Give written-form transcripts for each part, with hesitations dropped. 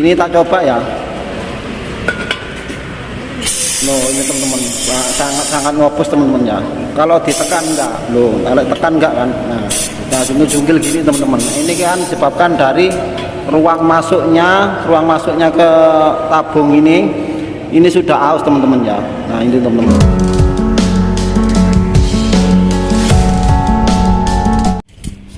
Ini tak coba ya. Loh, ini teman-teman sangat ngopos teman-teman ya. Kalau ditekan enggak, loh, kalau tekan enggak kan. Nah jungkil gini teman-teman. Ini kan disebabkan dari ruang masuknya ke tabung ini sudah aus teman-teman ya. Nah ini teman-teman.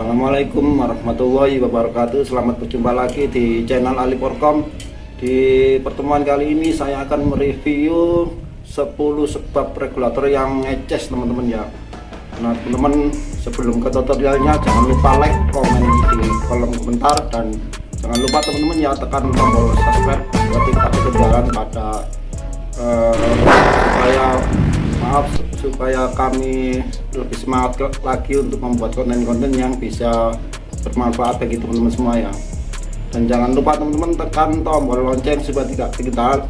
Assalamualaikum warahmatullahi wabarakatuh. Selamat berjumpa lagi di channel Ali Porkom. Di pertemuan kali ini saya akan mereview 10 sebab regulator yang ngeces teman-teman ya. Nah teman-teman, sebelum ke tutorialnya jangan lupa like, komen di kolom komentar, dan jangan lupa teman-teman ya tekan tombol subscribe buat tidak ketinggalan pada supaya kami lebih semangat lagi untuk membuat konten-konten yang bisa bermanfaat bagi teman-teman semua ya. Dan jangan lupa teman-teman tekan tombol lonceng supaya tidak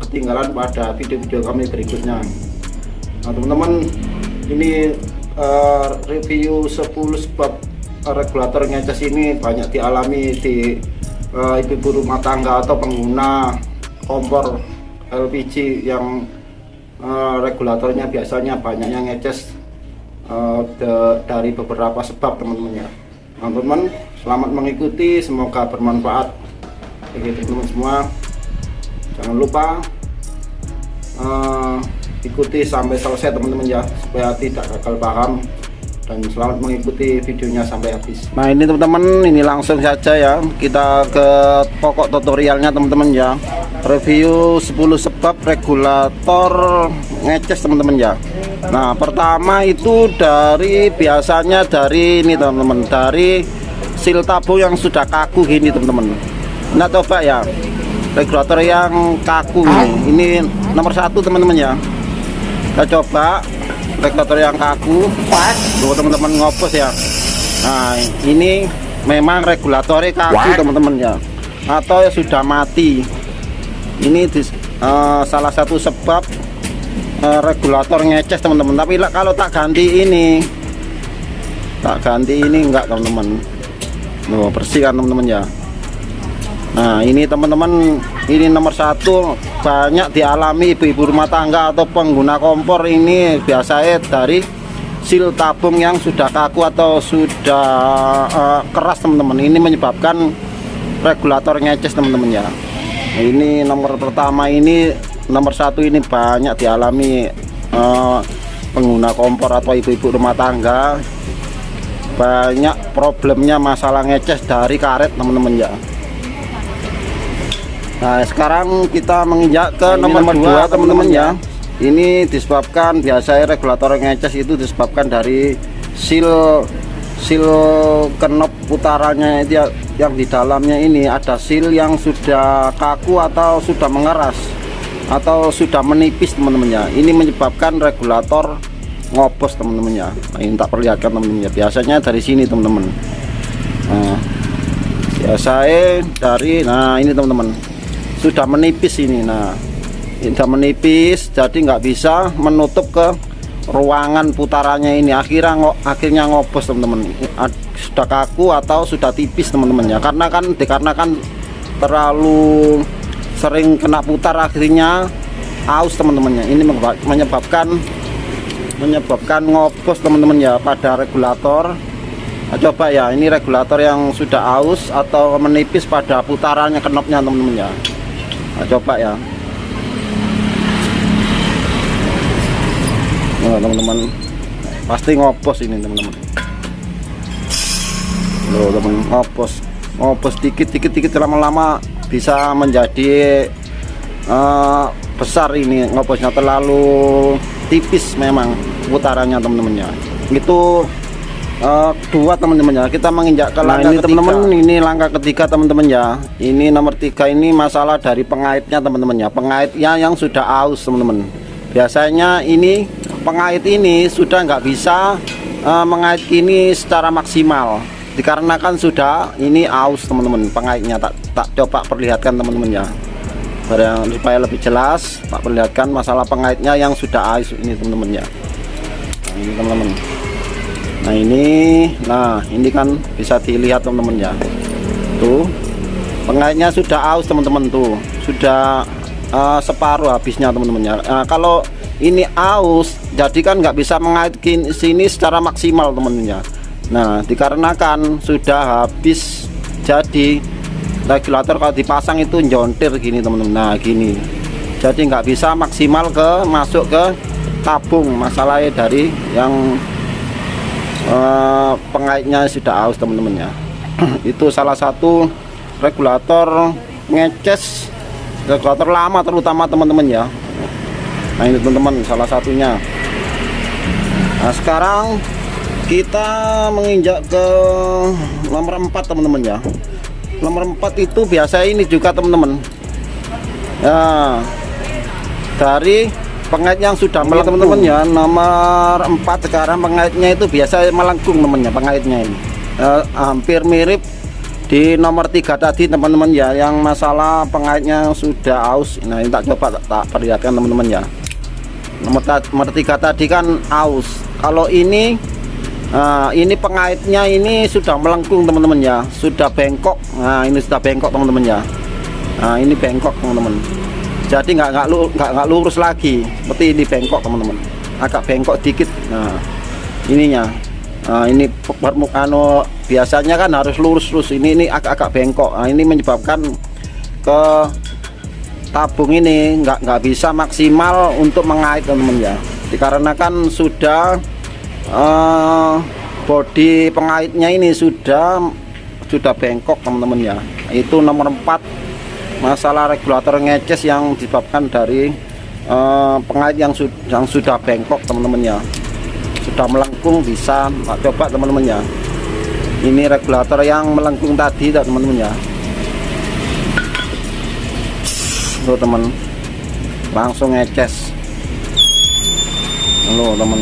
ketinggalan pada video-video kami berikutnya. Nah teman-teman, ini review 10 sebab regulator ngeces ini banyak dialami di ibu-ibu rumah tangga atau pengguna kompor LPG yang regulatornya biasanya banyak yang ngeces dari beberapa sebab teman-teman ya. Nah, teman-teman, selamat mengikuti, semoga bermanfaat bagi teman-teman semua. Jangan lupa ikuti sampai selesai teman-teman ya, supaya tidak gagal paham, dan selamat mengikuti videonya sampai habis. Nah ini teman-teman, ini langsung saja ya kita ke pokok tutorialnya teman-teman ya. Review 10 sebab regulator ngeces teman-teman ya. Nah pertama itu biasanya dari ini teman-teman, dari seal tabung yang sudah kaku gini teman-teman. Nah coba ya, regulator yang kaku ini nomor 1 teman-teman ya. Kita coba regulator yang kaku, tuh teman-teman, ngopos ya. Nah ini memang regulatornya kaku teman-teman ya, atau sudah mati. Ini salah satu sebab regulator ngeces teman-teman. Tapi kalau tak ganti ini enggak teman-teman. Loh, bersih kan teman-teman ya. Nah ini teman-teman, ini nomor 1 banyak dialami ibu-ibu rumah tangga atau pengguna kompor. Ini biasanya dari seal tabung yang sudah kaku atau sudah keras teman-teman. Ini menyebabkan regulator ngeces teman-teman ya. Nah, ini nomor pertama, ini nomor 1 ini banyak dialami pengguna kompor atau ibu-ibu rumah tangga. Banyak problemnya masalah ngeces dari karet teman-teman ya. Nah sekarang kita menginjak ke nomor 2 teman-teman ya. Ini disebabkan biasanya regulator ngeces itu disebabkan dari seal knop putarannya itu yang di dalamnya ini ada seal yang sudah kaku atau sudah mengeras atau sudah menipis teman-teman ya. Ini menyebabkan regulator ngopos teman-teman ya. Nah, ini tak perlihatkan teman-teman ya. Biasanya dari sini teman-teman. Nah, biasanya dari ini teman-teman, sudah menipis ini. Nah ini sudah menipis, jadi nggak bisa menutup ke ruangan putarannya ini. Akhirnya ngopos teman-teman. Sudah kaku atau sudah tipis teman-teman ya, dikarenakan terlalu sering kena putar, akhirnya aus teman-teman ya. Ini menyebabkan ngopos teman-teman ya pada regulator. Nah, coba ya, ini regulator yang sudah aus atau menipis pada putarannya knopnya teman-teman ya. Nah, coba ya. Nah, teman-teman, pasti ngopos ini teman-teman. Loh, teman, ngopos dikit lama-lama bisa menjadi besar ini ngoposnya. Terlalu tipis memang putarannya teman-teman ya. Itu 2 teman-teman ya. Kita menginjak ke langkah ini teman-teman. Ini langkah ketiga teman-teman ya. Ini nomor 3, ini masalah dari pengaitnya teman-teman ya. Pengaitnya yang sudah aus teman-teman. Biasanya ini pengait ini sudah nggak bisa mengait ini secara maksimal, dikarenakan sudah ini aus teman-teman pengaitnya. Tak coba perlihatkan teman-teman ya, supaya lebih jelas. Tak perlihatkan masalah pengaitnya yang sudah aus ini teman-teman ya. Nah, ini teman-teman. Nah ini kan bisa dilihat teman-teman ya. Tuh pengaitnya sudah aus teman-teman, tuh sudah separuh habisnya teman-teman ya. Nah, kalau ini aus jadi kan nggak bisa mengait sini secara maksimal teman-teman ya. Nah dikarenakan sudah habis, jadi regulator kalau dipasang itu jontir gini teman-teman. Nah gini, jadi nggak bisa maksimal masuk ke tabung, masalahnya dari yang pengaitnya sudah aus teman-teman ya. Itu salah satu regulator ngeces, regulator lama terutama teman-teman ya. Nah ini teman-teman salah satunya. Nah sekarang kita menginjak ke nomor 4 teman-teman ya. Nomor 4 itu biasa ini juga teman-teman ya, dari pengait yang sudah melengkung teman-teman ya. Nomor 4 sekarang pengaitnya itu biasa melengkung teman-teman ya, pengaitnya ini hampir mirip di nomor 3 tadi teman-teman ya, yang masalah pengaitnya sudah aus. Nah ini tak coba tak perlihatkan teman-teman ya. Nomor 3 tadi kan aus, kalau ini pengaitnya ini sudah melengkung teman-teman ya, sudah bengkok. Nah ini sudah bengkok teman-teman ya. Nah ini bengkok teman-teman, jadi nggak lurus lagi, seperti ini bengkok teman-teman, agak bengkok dikit. Nah ininya, ini permukaan biasanya kan harus lurus terus, ini agak-agak bengkok. Nah ini menyebabkan ke tabung ini nggak bisa maksimal untuk mengait teman-teman ya, dikarenakan sudah bodi pengaitnya ini sudah bengkok teman-teman ya. Itu nomor 4, masalah regulator ngeces yang disebabkan dari pengait yang sudah bengkok teman-teman ya, sudah melengkung. Bisa coba teman-teman ya, ini regulator yang melengkung tadi teman-teman ya. Tuh teman, langsung ngeces. Halo teman.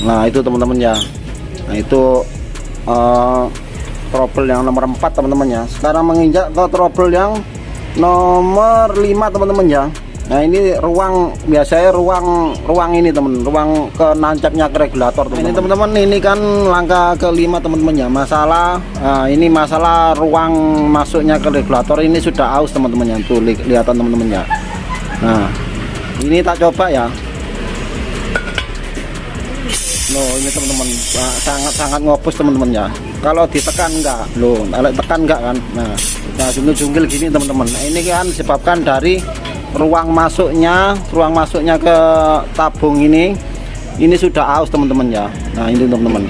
Nah itu teman-teman ya. Nah itu trouble yang nomor 4 teman-teman ya. Sekarang menginjak ke trouble yang nomor 5 teman-teman ya. Nah ini ruang, biasanya ruang ini teman, ruang ke nancapnya ke regulator teman-teman. Ini teman-teman, ini kan langkah ke-5 teman-teman ya, masalah ini masalah ruang masuknya ke regulator ini sudah aus teman-teman ya. Tuh lihatan teman-teman ya. Nah ini tak coba ya. Loh ini teman-teman sangat ngopus teman-teman ya. Kalau ditekan enggak, loh kalau tekan enggak kan. Nah jungkil gini teman-teman. Nah ini kan disebabkan dari ruang masuknya ke tabung ini sudah aus teman-teman ya. Nah ini teman-teman.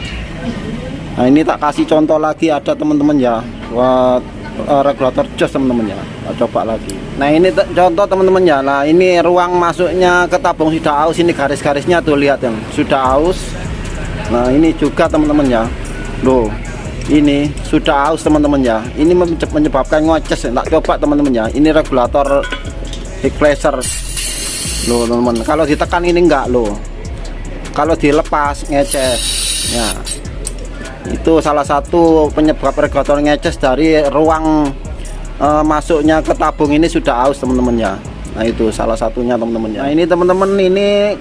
Nah ini tak kasih contoh lagi, ada teman-teman ya buat regulator jos teman-teman ya. Nah, coba lagi. Nah ini contoh teman-teman ya. Nah ini ruang masuknya ke tabung sudah aus, ini garis-garisnya tuh lihat yang sudah aus. Nah ini juga teman-teman ya. Loh ini sudah aus teman-teman ya. Ini menyebabkan ngoces. Tak coba teman-teman ya. Ini regulator equalizer loh teman-teman, kalau ditekan ini enggak loh, kalau dilepas ngeces ya. Itu salah satu penyebab regulator ngeces dari ruang masuknya ke tabung ini sudah aus teman-teman ya. Nah itu salah satunya teman-teman ya. Nah ini teman-teman, ini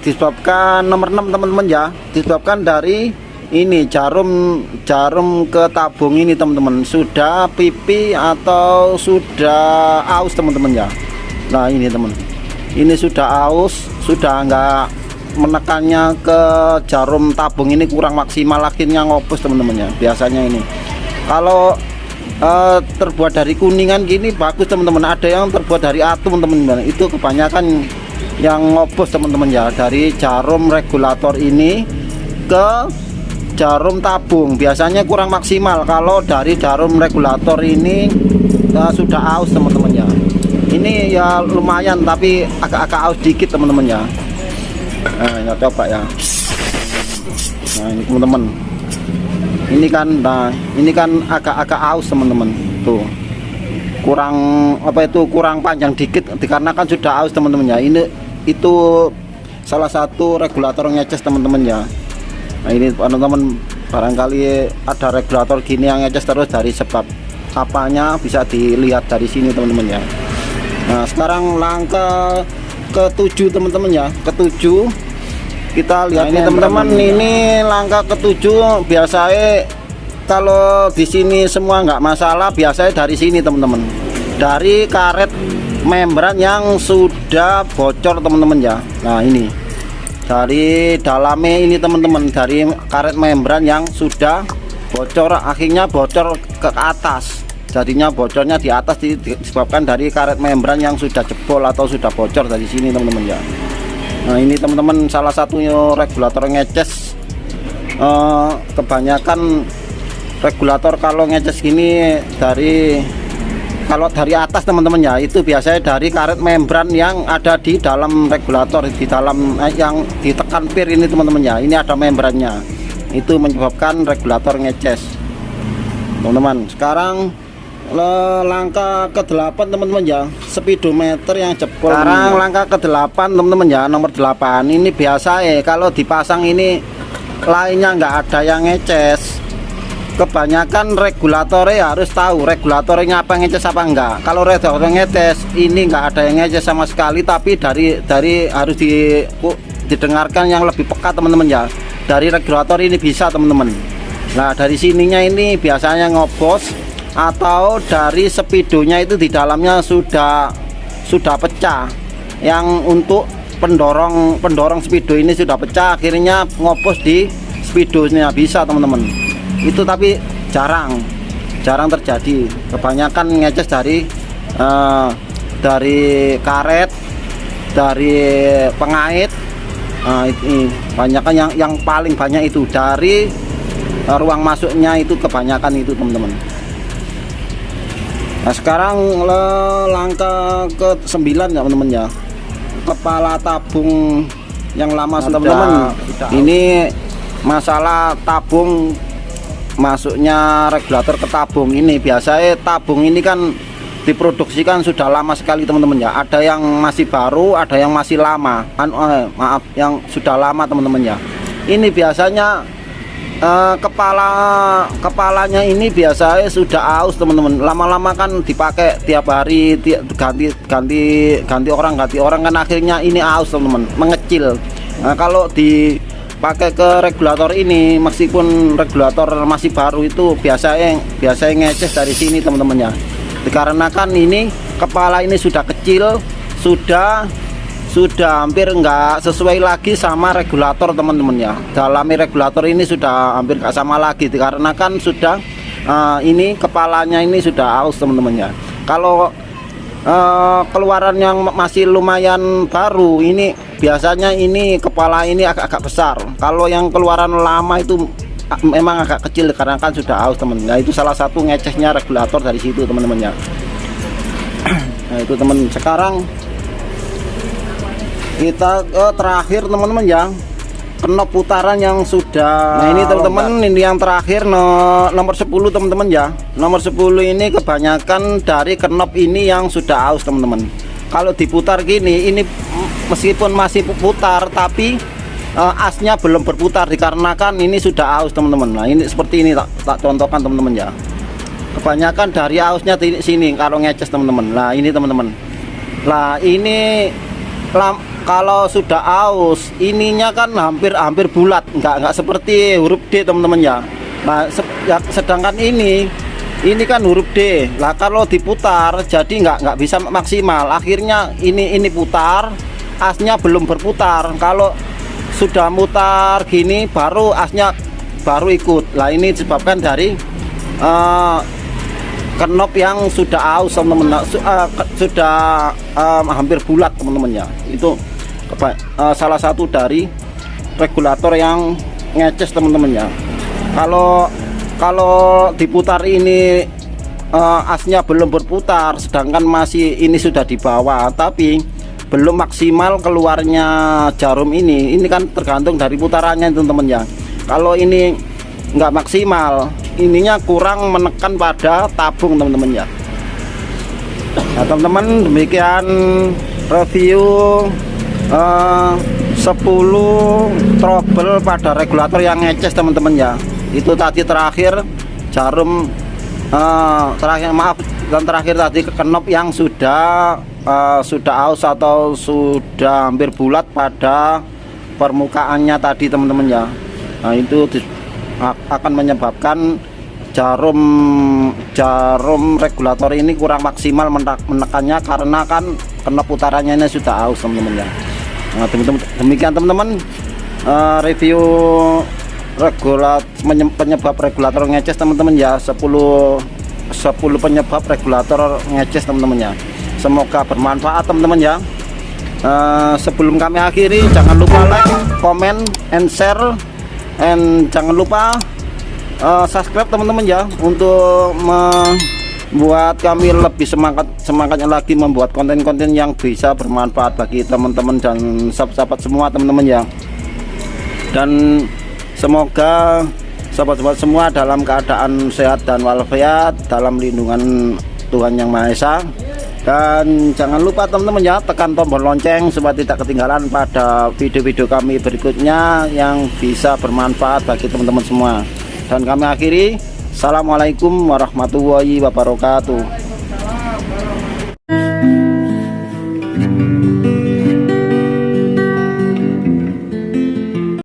disebabkan nomor 6 teman-teman ya, disebabkan dari ini jarum ke tabung ini teman-teman sudah pipi atau sudah aus teman-teman ya. Nah ini teman, ini sudah aus, sudah enggak menekannya ke jarum tabung ini kurang maksimal, akhirnya ngopus teman-teman ya. Biasanya ini kalau terbuat dari kuningan gini bagus teman-teman, ada yang terbuat dari atom teman-teman, itu kebanyakan yang ngopus teman-teman ya, dari jarum regulator ini ke jarum tabung biasanya kurang maksimal. Kalau dari jarum regulator ini sudah aus teman-teman ya. Ini ya lumayan tapi agak-agak aus dikit teman-teman ya. Nah ya coba ya. Nah ini teman-teman, ini kan agak-agak aus teman-teman. Tuh kurang kurang panjang dikit dikarenakan sudah aus teman-teman ya. Itu salah satu regulator ngeces teman-teman ya. Nah ini teman-teman, barangkali ada regulator gini yang ngeces terus, dari sebab apanya bisa dilihat dari sini teman-teman ya. Nah sekarang langkah ke-7 teman-teman ya, ke-7 kita lihat. Nah, ini teman-teman, ini langkah ke-7 biasanya kalau di sini semua nggak masalah, biasanya dari sini teman-teman, dari karet membran yang sudah bocor teman-teman ya. Nah ini dari dalamnya ini teman-teman, dari karet membran yang sudah bocor, akhirnya bocor ke atas, jadinya bocornya di atas disebabkan dari karet membran yang sudah jebol atau sudah bocor dari sini teman-teman ya. Nah ini teman-teman salah satunya regulator ngeces. Kebanyakan regulator kalau ngeces gini kalau dari atas teman-teman ya, itu biasanya dari karet membran yang ada di dalam regulator, di dalam yang ditekan pir ini teman-teman ya, ini ada membrannya, itu menyebabkan regulator ngeces teman-teman. Sekarang langkah ke-8 teman-teman ya, speedometer yang jebol. Sekarang langkah ke-8 teman-teman ya, nomor 8 ini biasa kalau dipasang ini lainnya nggak ada yang ngeces. Kebanyakan regulatornya harus tahu regulatornya apa ngeces apa enggak. Kalau regulator ngeces ini nggak ada yang ngeces sama sekali, tapi dari harus didengarkan yang lebih peka teman-teman ya. Dari regulator ini bisa teman-teman. Nah dari sininya ini biasanya ngobos, atau dari speedonya itu di dalamnya sudah pecah, yang untuk pendorong speedo ini sudah pecah, akhirnya ngopos di speedonya bisa teman-teman. Itu tapi jarang terjadi. Kebanyakan ngeces dari karet, dari pengait. Ini banyakan yang paling banyak itu dari ruang masuknya, itu kebanyakan itu teman-teman. Nah sekarang langkah ke-9 ya teman-teman ya, kepala tabung yang lama teman-teman. Ini masalah tabung, masuknya regulator ke tabung ini. Biasanya tabung ini kan diproduksikan sudah lama sekali teman-teman ya, ada yang masih baru, ada yang masih lama, yang sudah lama teman-teman ya. Ini biasanya kepalanya ini biasanya sudah aus teman-teman, lama-lama kan dipakai tiap hari, ganti orang kan, akhirnya ini aus teman-teman, mengecil. Nah kalau dipakai ke regulator ini, meskipun regulator masih baru, itu biasanya ngeces dari sini teman-teman ya, dikarenakan ini kepala ini sudah kecil, sudah hampir nggak sesuai lagi sama regulator teman-teman ya. Dalam regulator ini sudah hampir nggak sama lagi, dikarenakan sudah ini kepalanya ini sudah aus teman-teman ya. Kalau keluaran yang masih lumayan baru ini, biasanya ini kepala ini agak besar. Kalau yang keluaran lama itu memang agak kecil, karena kan sudah aus teman. Nah itu salah satu ngecesnya regulator dari situ teman-teman ya. Nah itu teman. Sekarang kita terakhir teman-teman ya, knop putaran yang sudah. Nah ini teman-teman, ini yang terakhir nomor 10 teman-teman ya. Nomor 10 ini kebanyakan dari knop ini yang sudah aus teman-teman. Kalau diputar gini, ini meskipun masih putar, tapi asnya belum berputar, dikarenakan ini sudah aus teman-teman. Nah ini seperti ini, tak contohkan teman-teman ya. Kebanyakan dari ausnya di sini kalau ngeces teman-teman. Nah ini teman-teman. Nah ini kalau sudah aus, ininya kan hampir bulat, nggak seperti huruf D teman-teman ya. Nah sedangkan ini kan huruf D. Lah kalau diputar jadi nggak bisa maksimal, akhirnya ini putar, asnya belum berputar. Kalau sudah mutar gini baru asnya baru ikut. Lah ini disebabkan dari knop yang sudah aus teman-teman, sudah hampir bulat teman-teman ya. Itu salah satu dari regulator yang ngeces teman-teman ya. Kalau diputar ini asnya belum berputar, sedangkan masih ini sudah di bawah, tapi belum maksimal keluarnya jarum ini kan tergantung dari putarannya teman-teman ya. Kalau ini nggak maksimal, ininya kurang menekan pada tabung teman-teman ya. Nah teman-teman, demikian review 10 trouble pada regulator yang ngeces teman-teman ya. Itu tadi terakhir jarum terakhir tadi ke knop yang sudah aus atau sudah hampir bulat pada permukaannya tadi teman-teman ya. Nah itu akan menyebabkan jarum regulator ini kurang maksimal menekannya karena kan knop utaranya ini sudah aus teman-teman ya. Nah, demikian teman-teman review penyebab regulator ngeces teman-teman ya, 10 penyebab regulator ngeces teman-teman ya. Semoga bermanfaat teman-teman ya. Sebelum kami akhiri, jangan lupa like, comment, and share, and jangan lupa subscribe teman-teman ya, untuk membuat kami lebih semangatnya lagi membuat konten-konten yang bisa bermanfaat bagi teman-teman dan sahabat-sahabat semua teman-teman ya. Dan semoga sahabat-sahabat semua dalam keadaan sehat dan walafiat dalam lindungan Tuhan Yang Maha Esa. Dan jangan lupa teman-teman ya, tekan tombol lonceng supaya tidak ketinggalan pada video-video kami berikutnya yang bisa bermanfaat bagi teman-teman semua. Dan kami akhiri, assalamualaikum warahmatullahi wabarakatuh.